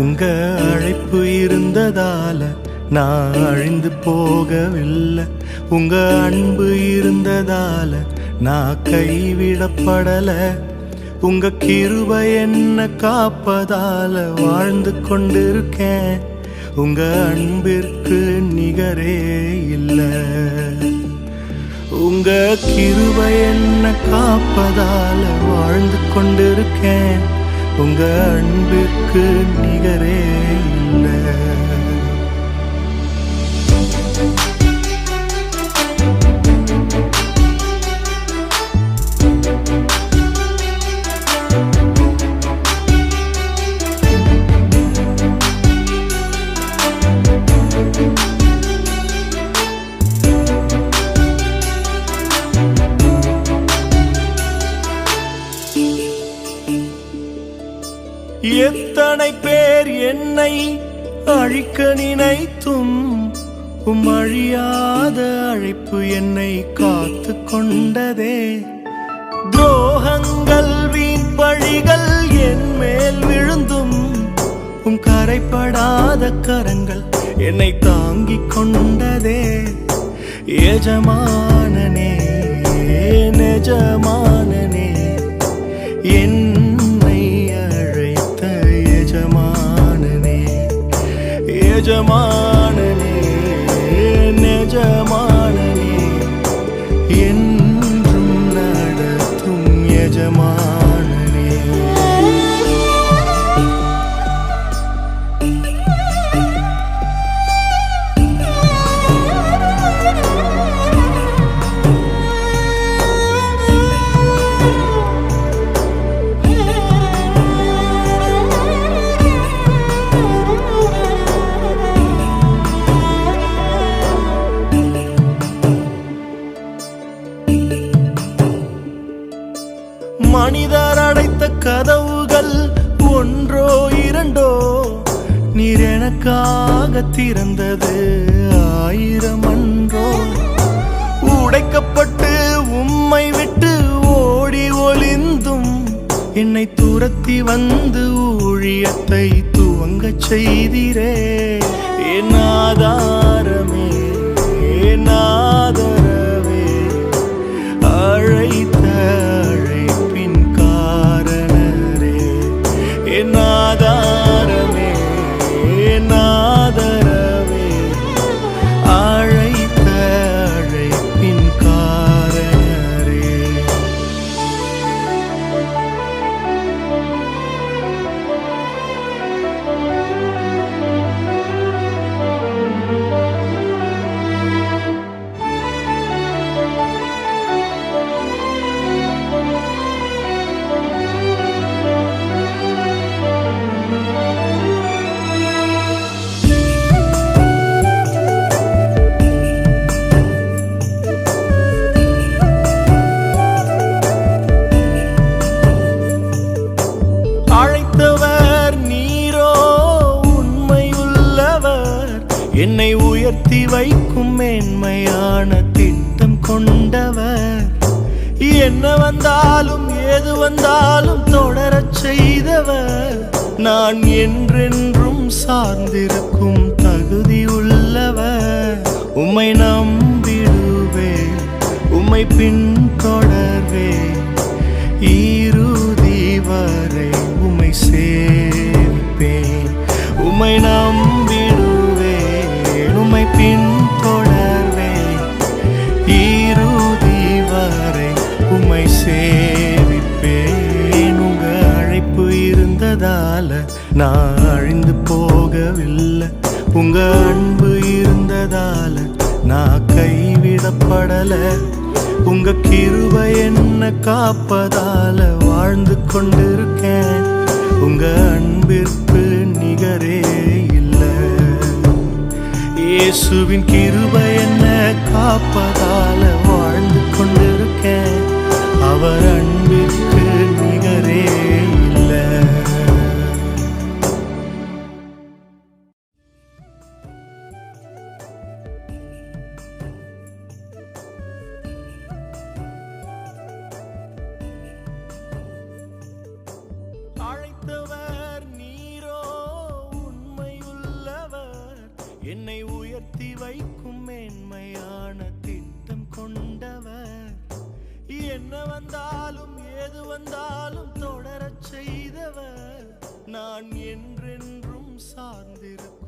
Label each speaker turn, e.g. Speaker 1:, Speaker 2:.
Speaker 1: உங்க அழைப்பு இருந்ததால நான் அழிந்து போகவில்லை. உங்க அன்பு இருந்ததால நான் கைவிடப்படல. உங்க கிருபை என்ன காப்பதால வாழ்ந்து கொண்டிருக்கேன். உங்க அன்பிற்கு நிகரே இல்லை. உங்க கிருபை என்ன காப்பதால வாழ்ந்து கொண்டிருக்கேன். உங்க அன்பிற்கு நிகரே இல்லை. எத்தனை பேர் என்னை அழிக்க நினைத்தும் அழியாத அழைப்பு என்னை காத்து கொண்டதே. துரோகங்கள் வீண் பழிகள் என் மேல் விழுந்தும் கரைப்படாத கரங்கள் என்னை தாங்கிக் கொண்டதே. எஜமானனே நெஜமானனே என்னை அழைத்த எஜமானனே. எஜமானனே நெஜமானனே என்றும் நடத்தும் எஜமானனே. மனிதர் அடைத்த கதவுகள் ஒன்றோ இரண்டோ, நீர் எனக்காக திறந்தது 1000 அன்றோ. உடைக்கப்பட்டு உம்மை விட்டு ஓடி ஒளிந்தும் என்னை துரத்தி வந்து ஊழியத்தை துவங்கச் செய்தீரே. என் ஆதாரமே என் ஆதரவே அழைத்த அழைப்பின் காரணரே. என் ஆதாரமே என் ஆதரவே அழைத்த அழைப்பின் காரணரே. அழைத்தவர் நீரோ உண்மையுள்ளவர். என்னை உயர்த்தி வைக்கும் மேன்மையான திட்டம் கொண்டவர். என்ன வந்தாலும் ஏது வந்தாலும் தொடரச் செய்தவர். நான் என்றென்றும் சார்ந்திருக்கும் தகுதி உள்ளவர். உம்மை நம்பிடுவேன் உம்மை பின்தொடர்வேன். இறுதி வரை உம்மை சேர்ப்பேன். உம்மை நம்பிடுவேன் உம்மை பின்தொடர்வேன். இறுதி வரை உம்மை சேவிப்பேன். உங்க அழைப்பு இருந்ததால நான் அழிந்து போகவில்லை. உங்க அன்பு இருந்ததால நான் கைவிடப்படல. உங்க கிருபை என்ன காப்பதால வாழ்ந்து கொண்டிருக்கேன். உங்க அன்பிற்கு நிகரே இல்லை. இயேசுவின் கிருபை என்ன காப்பதால வாழ்ந்து கொண்டிருக்கேன். அவர் அன்பிற்கு நிகரே இல்லை. அழைத்தவர் நீரோ வைக்கும் மேன்மையான திட்டம் கொண்டவர். என்ன வந்தாலும் ஏது வந்தாலும் தொடரச் செய்தவர். நான் என்றென்றும் சார்ந்திருக்கும்